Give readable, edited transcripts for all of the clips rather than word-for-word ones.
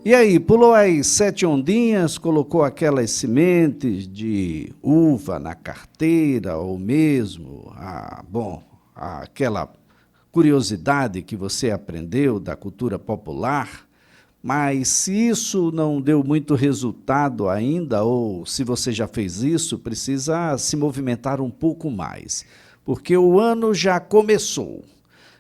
E aí, pulou as 7 ondinhas, colocou aquelas sementes de uva na carteira, ou mesmo, aquela curiosidade que você aprendeu da cultura popular, mas se isso não deu muito resultado ainda, ou se você já fez isso, precisa se movimentar um pouco mais, porque o ano já começou.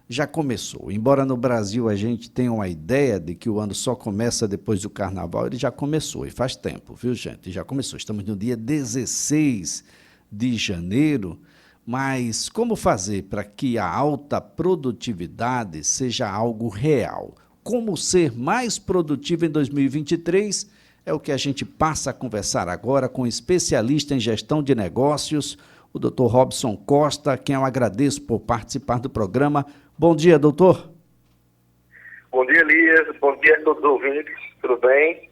Já começou. Embora no Brasil a gente tenha uma ideia de que o ano só começa depois do carnaval, ele já começou, e faz tempo, viu, gente? Já começou. Estamos no dia 16 de janeiro, mas como fazer para que a alta produtividade seja algo real? Como ser mais produtivo em 2023? É o que a gente passa a conversar agora com um especialista em gestão de negócios, o Dr. Robson Costa, a quem eu agradeço por participar do programa. Bom dia, doutor. Bom dia, Elias. Bom dia a todos os ouvintes. Tudo bem?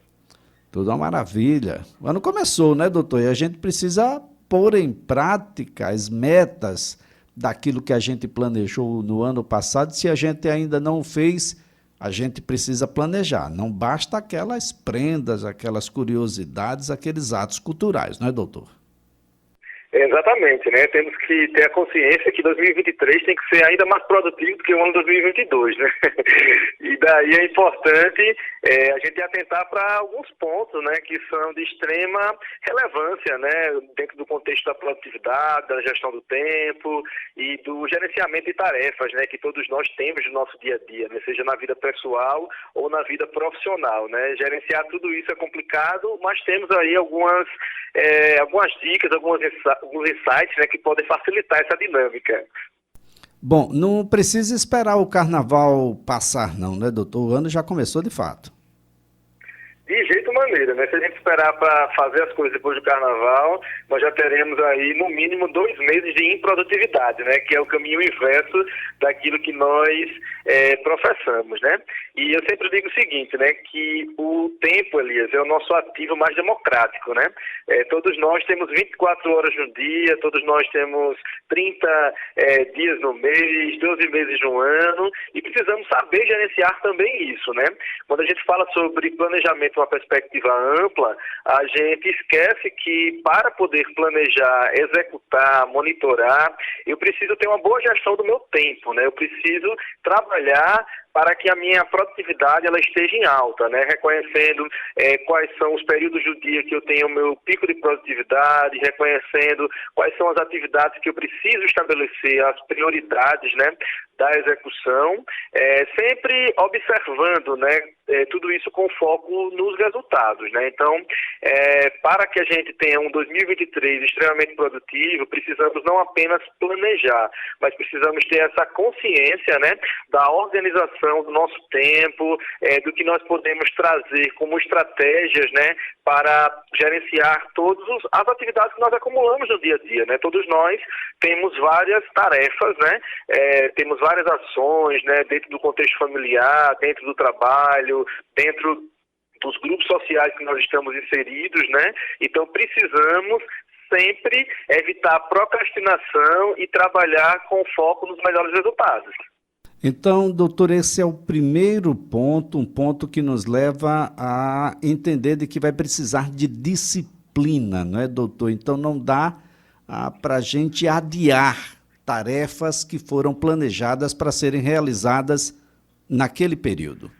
Tudo uma maravilha. O ano começou, né, doutor? E a gente precisa pôr em prática as metas daquilo que a gente planejou no ano passado. Se a gente ainda não fez, a gente precisa planejar. Não basta aquelas prendas, aquelas curiosidades, aqueles atos culturais, não é, doutor? Exatamente, né? Temos que ter a consciência que 2023 tem que ser ainda mais produtivo do que o ano 2022, né? E daí é importante a gente atentar para alguns pontos, né, que são de extrema relevância, né, dentro do contexto da produtividade, da gestão do tempo e do gerenciamento de tarefas, né, que todos nós temos no nosso dia a dia, né, seja na vida pessoal ou na vida profissional, né? Gerenciar tudo isso é complicado, mas temos aí algumas dicas, alguns insights, né, que podem facilitar essa dinâmica. Bom, não precisa esperar o carnaval passar não, né, doutor? O ano já começou de fato. De jeito maneira, né? Se a gente esperar para fazer as coisas depois do carnaval, nós já teremos aí, no mínimo, 2 meses de improdutividade, né? Que é o caminho inverso daquilo que nós professamos, né? E eu sempre digo o seguinte, né? Que o tempo, Elias, é o nosso ativo mais democrático, né? Todos nós temos 24 horas no dia, todos nós temos 30 dias no mês, 12 meses no ano, e precisamos saber gerenciar também isso, né? Quando a gente fala sobre planejamento uma perspectiva ampla, a gente esquece que para poder planejar, executar, monitorar, eu preciso ter uma boa gestão do meu tempo, né? Eu preciso trabalhar para que a minha produtividade ela esteja em alta, né? Reconhecendo quais são os períodos do dia que eu tenho o meu pico de produtividade, reconhecendo quais são as atividades que eu preciso estabelecer, as prioridades, né, da execução, sempre observando, né, tudo isso com foco nos resultados, né? Então, para que a gente tenha um 2023 extremamente produtivo, precisamos não apenas planejar, mas precisamos ter essa consciência, né, da organização do nosso tempo, do que nós podemos trazer como estratégias, né, para gerenciar todas as atividades que nós acumulamos no dia a dia, né? Todos nós temos várias tarefas, né? Temos várias ações, né, dentro do contexto familiar, dentro do trabalho, dentro dos grupos sociais que nós estamos inseridos, né? Então precisamos sempre evitar a procrastinação e trabalhar com foco nos melhores resultados. Então, doutor, esse é o primeiro ponto, um ponto que nos leva a entender de que vai precisar de disciplina, não é, doutor? Então, não dá para a gente adiar tarefas que foram planejadas para serem realizadas naquele período.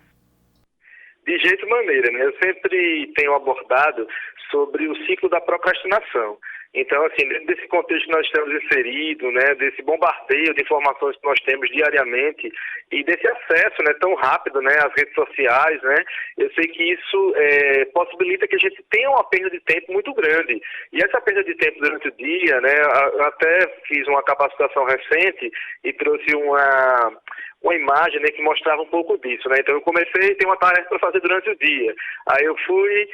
De jeito maneira, né? Eu sempre tenho abordado sobre o ciclo da procrastinação. Então, assim, dentro desse contexto que nós estamos inseridos, né, desse bombardeio de informações que nós temos diariamente e desse acesso, né, tão rápido, né, às redes sociais, né, eu sei que isso possibilita que a gente tenha uma perda de tempo muito grande. E essa perda de tempo durante o dia, né, eu até fiz uma capacitação recente e trouxe uma imagem, né, que mostrava um pouco disso, né? Então eu comecei a ter uma tarefa para fazer durante o dia. Aí eu fui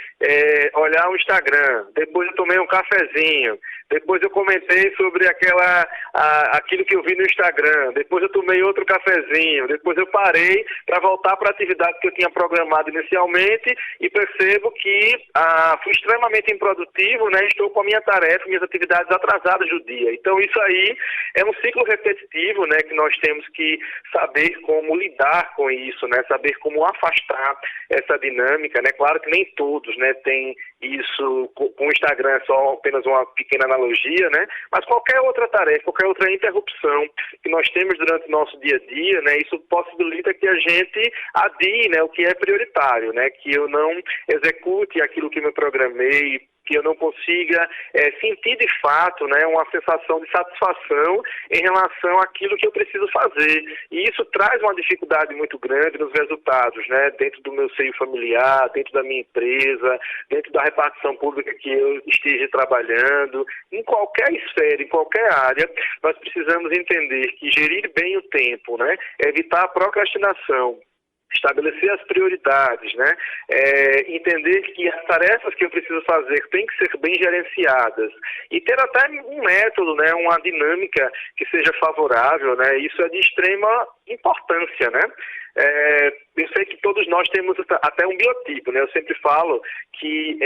olhar o Instagram, depois eu tomei um cafezinho, depois eu comentei sobre aquilo que eu vi no Instagram, depois eu tomei outro cafezinho, depois eu parei para voltar para a atividade que eu tinha programado inicialmente e percebo que fui extremamente improdutivo, né? Estou com a minha tarefa, minhas atividades atrasadas do dia. Então isso aí é um ciclo repetitivo, né? Que nós temos que saber como lidar com isso, né? Saber como afastar essa dinâmica, né? Claro que nem todos, né, têm isso com o Instagram, é só apenas uma pequena analogia, né? Mas qualquer outra tarefa, qualquer outra interrupção que nós temos durante o nosso dia a dia, né, isso possibilita que a gente adie, né, o que é prioritário, né? Que eu não execute aquilo que me programei, que eu não consiga sentir de fato, né, uma sensação de satisfação em relação àquilo que eu preciso fazer. E isso traz uma dificuldade muito grande nos resultados, né, dentro do meu seio familiar, dentro da minha empresa, dentro da repartição pública que eu esteja trabalhando, em qualquer esfera, em qualquer área, nós precisamos entender que gerir bem o tempo, né, evitar a procrastinação, estabelecer as prioridades, né? Entender que as tarefas que eu preciso fazer têm que ser bem gerenciadas e ter até um método, né? Uma dinâmica que seja favorável, né? Isso é de extrema importância, né? Eu sei que todos nós temos até um biotipo, né? Eu sempre falo que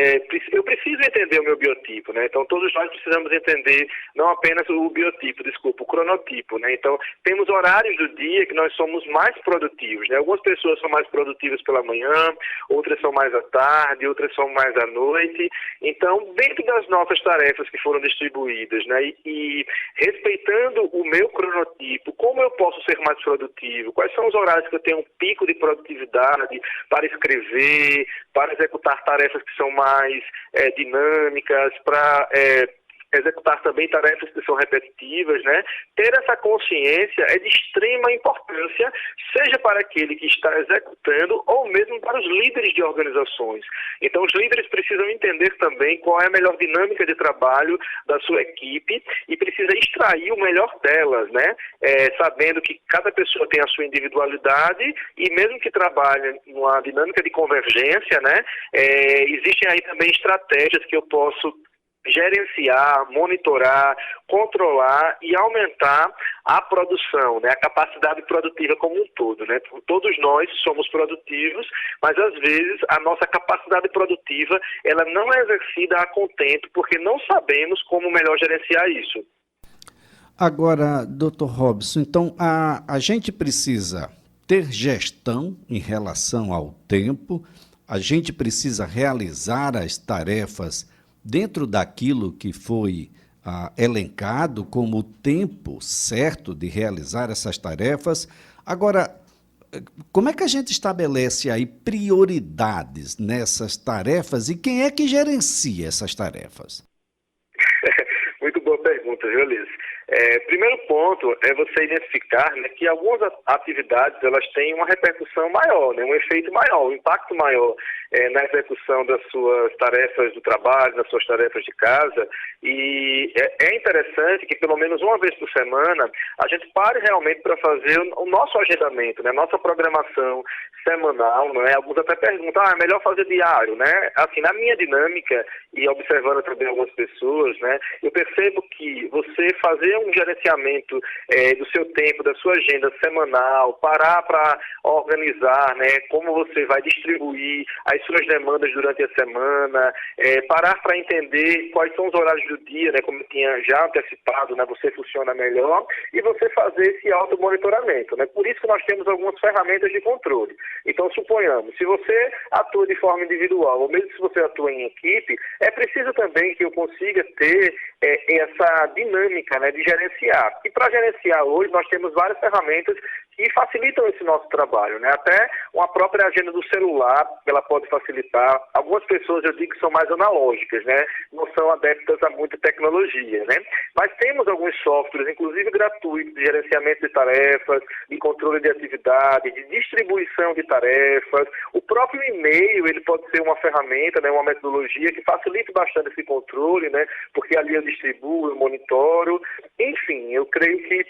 eu preciso entender o meu biotipo, né? Então todos nós precisamos entender não apenas o biotipo, o cronotipo, né? Então temos horários do dia que nós somos mais produtivos, né? Algumas pessoas são mais produtivas pela manhã, outras são mais à tarde, outras são mais à noite. Então dentro das nossas tarefas que foram distribuídas, né? E respeitando o meu cronotipo, como eu posso ser mais produtivo? Quais são os horários que eu tenho um pico de produtividade para escrever, para executar tarefas que são mais dinâmicas, para executar também tarefas que são repetitivas, né? Ter essa consciência é de extrema importância, seja para aquele que está executando ou mesmo para os líderes de organizações. Então, os líderes precisam entender também qual é a melhor dinâmica de trabalho da sua equipe e precisa extrair o melhor delas, né? Sabendo que cada pessoa tem a sua individualidade e mesmo que trabalhe numa dinâmica de convergência, né? Existem aí também estratégias que eu posso gerenciar, monitorar, controlar e aumentar a produção, né? A capacidade produtiva como um todo, né? Todos nós somos produtivos, mas às vezes a nossa capacidade produtiva ela não é exercida a contento porque não sabemos como melhor gerenciar isso. Agora, Dr. Robson, então a gente precisa ter gestão em relação ao tempo, a gente precisa realizar as tarefas dentro daquilo que foi elencado como o tempo certo de realizar essas tarefas. Agora, como é que a gente estabelece aí prioridades nessas tarefas e quem é que gerencia essas tarefas? Muito boa pergunta, viu, Liz? Primeiro ponto é você identificar, né, que algumas atividades elas têm uma repercussão maior, né, um efeito maior, um impacto maior na execução das suas tarefas do trabalho, das suas tarefas de casa. E é interessante que pelo menos uma vez por semana a gente pare realmente para fazer o nosso agendamento, né, nossa programação semanal, né? Alguns até perguntam, é melhor fazer diário, né? Assim, na minha dinâmica e observando também algumas pessoas, né, eu percebo que você fazer um gerenciamento do seu tempo, da sua agenda semanal, parar para organizar, né, como você vai distribuir as suas demandas durante a semana, parar para entender quais são os horários do dia, né, como eu tinha já antecipado, né, você funciona melhor, e você fazer esse automonitoramento, né? Por isso que nós temos algumas ferramentas de controle. Então, suponhamos, se você atua de forma individual, ou mesmo se você atua em equipe, é preciso também que eu consiga ter essa dinâmica, né, de gerenciar. E para gerenciar hoje, nós temos várias ferramentas que facilitam esse nosso trabalho, né? Até uma própria agenda do celular, ela pode facilitar. Algumas pessoas, eu digo que são mais analógicas, né? Não são adeptas a muita tecnologia, né? Mas temos alguns softwares, inclusive gratuitos, de gerenciamento de tarefas, de controle de atividade, de distribuição de tarefas. O próprio e-mail, ele pode ser uma ferramenta, né? Uma metodologia que facilita bastante esse controle, né? Porque ali eu distribuo, eu monitoro. Enfim, eu creio que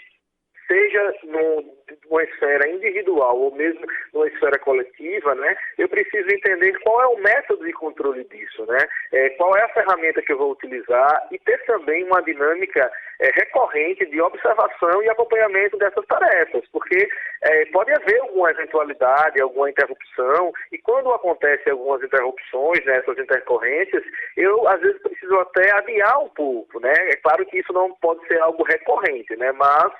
seja numa esfera individual ou mesmo numa esfera coletiva, né, eu preciso entender qual é o método de controle disso, né, qual é a ferramenta que eu vou utilizar e ter também uma dinâmica recorrente de observação e acompanhamento dessas tarefas, porque pode haver alguma eventualidade, alguma interrupção, e quando acontecem algumas interrupções, né, essas intercorrências, eu às vezes preciso até adiar um pouco, né, é claro que isso não pode ser algo recorrente, né, mas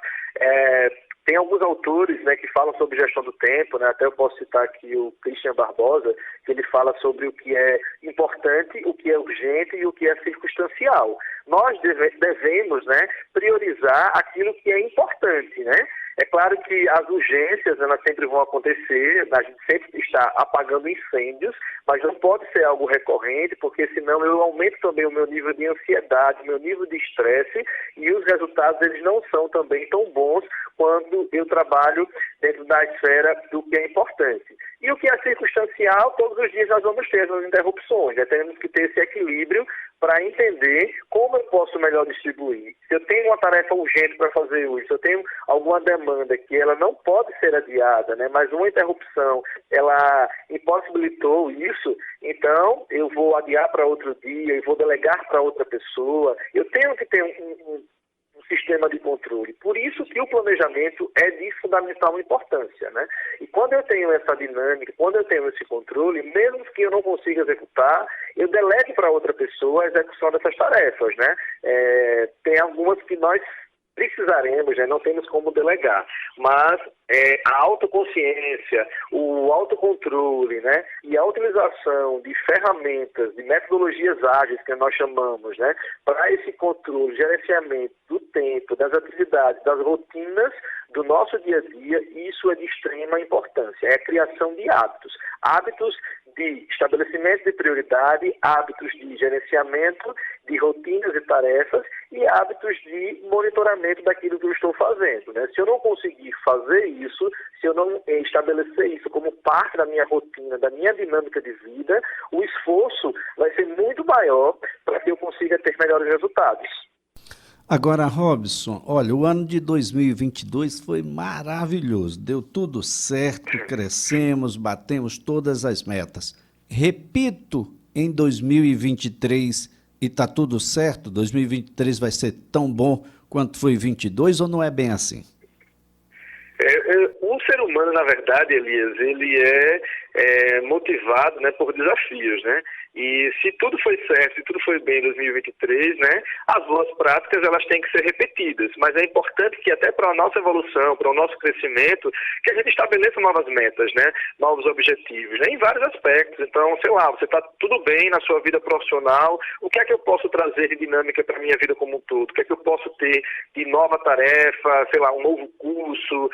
tem alguns autores, né, que falam sobre gestão do tempo, né, até eu posso citar aqui o Christian Barbosa, que ele fala sobre o que é importante, o que é urgente e o que é circunstancial. Nós devemos, né, priorizar aquilo que é importante, né? É claro que as urgências, elas sempre vão acontecer, a gente sempre está apagando incêndios, mas não pode ser algo recorrente, porque senão eu aumento também o meu nível de ansiedade, o meu nível de estresse, e os resultados eles não são também tão bons quando eu trabalho dentro da esfera do que é importante. E o que é circunstancial, todos os dias nós vamos ter as interrupções, né? Temos que ter esse equilíbrio para entender como eu posso melhor distribuir. Se eu tenho uma tarefa urgente para fazer hoje, se eu tenho alguma demanda que ela não pode ser adiada, né, mas uma interrupção, ela impossibilitou isso, então eu vou adiar para outro dia, eu vou delegar para outra pessoa. Eu tenho que ter um sistema de controle. Por isso que o planejamento é de fundamental importância, né? E quando eu tenho essa dinâmica, quando eu tenho esse controle, mesmo que eu não consiga executar, eu delego para outra pessoa a execução dessas tarefas, né? Tem algumas que nós precisaremos, né? Não temos como delegar, mas a autoconsciência, o autocontrole, né? E a utilização de ferramentas, de metodologias ágeis que nós chamamos, né? Para esse controle, gerenciamento do tempo, das atividades, das rotinas do nosso dia a dia, isso é de extrema importância. É a criação de hábitos de estabelecimento de prioridade, hábitos de gerenciamento, de rotinas e tarefas e hábitos de monitoramento daquilo que eu estou fazendo, né? Se eu não conseguir fazer isso, se eu não estabelecer isso como parte da minha rotina, da minha dinâmica de vida, o esforço vai ser muito maior para que eu consiga ter melhores resultados. Agora, Robson, olha, o ano de 2022 foi maravilhoso, deu tudo certo, crescemos, batemos todas as metas. Repito, em 2023 e está tudo certo? 2023 vai ser tão bom quanto foi 22 ou não é bem assim? O ser humano, na verdade, Elias, ele é motivado, né, por desafios, né? E se tudo foi certo, se tudo foi bem em 2023, né, as boas práticas elas têm que ser repetidas. Mas é importante que até para a nossa evolução, para o nosso crescimento, que a gente estabeleça novas metas, né, novos objetivos, né, em vários aspectos. Então, sei lá, você está tudo bem na sua vida profissional, o que é que eu posso trazer de dinâmica para a minha vida como um todo? O que é que eu posso ter de nova tarefa, sei lá, um novo curso,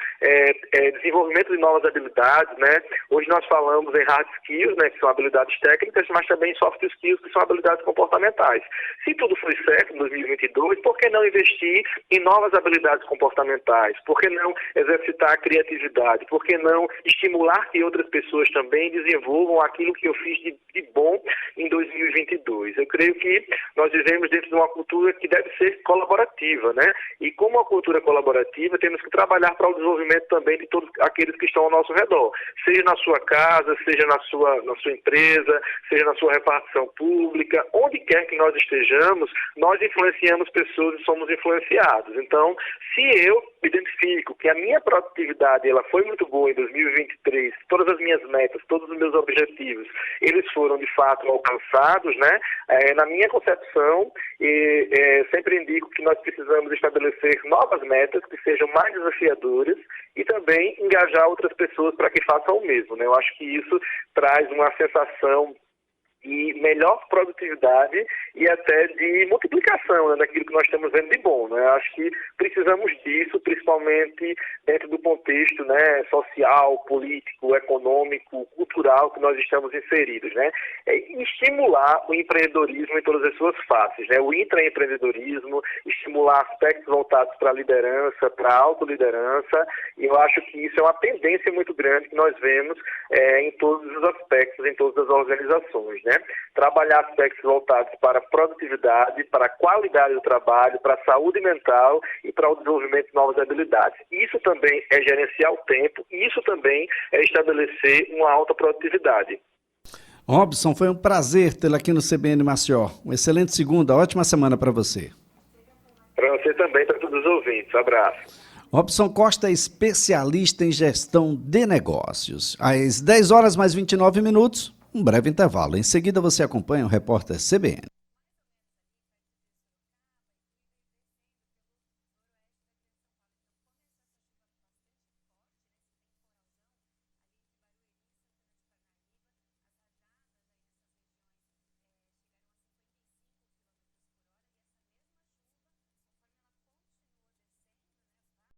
desenvolvimento de novas habilidades, né? Hoje nós falamos em hard skills, né, que são habilidades técnicas, mas também soft skills, que são habilidades comportamentais. Se tudo foi certo em 2022, por que não investir em novas habilidades comportamentais? Por que não exercitar a criatividade? Por que não estimular que outras pessoas também desenvolvam aquilo que eu fiz de bom em 2022? Eu creio que nós vivemos dentro de uma cultura que deve ser colaborativa, né? E como uma cultura colaborativa, temos que trabalhar para o desenvolvimento também de todos aqueles que estão ao nosso redor, seja na sua casa, seja na sua empresa, seja na sua repartição pública, onde quer que nós estejamos, nós influenciamos pessoas e somos influenciados. Então, se eu identifico que a minha produtividade ela foi muito boa em 2023, todas as minhas metas, todos os meus objetivos, eles foram de fato alcançados, né? Na minha concepção, sempre indico que nós precisamos estabelecer novas metas que sejam mais desafiadoras e também engajar outras pessoas para que façam o mesmo, né? Eu acho que isso traz uma sensação de melhor produtividade e até de multiplicação, né, daquilo que nós estamos vendo de bom, né? Acho que precisamos disso, principalmente dentro do contexto, né, social, político, econômico, cultural que nós estamos inseridos, né? Estimular o empreendedorismo em todas as suas faces, né? O intraempreendedorismo, estimular aspectos voltados para a liderança, para a autoliderança, e eu acho que isso é uma tendência muito grande que nós vemos em todos os aspectos, em todas as organizações, né? Trabalhar aspectos voltados para a produtividade, para a qualidade do trabalho, para a saúde mental e para o desenvolvimento de novas habilidades. Isso também é gerenciar o tempo, isso também é estabelecer uma alta produtividade. Robson, foi um prazer tê-lo aqui no CBN Maceió. Um excelente segunda, ótima semana para você. Para você também, para todos os ouvintes. Abraço. Robson Costa é especialista em gestão de negócios. Às 10 horas mais 29 minutos, um breve intervalo. Em seguida você acompanha o repórter CBN.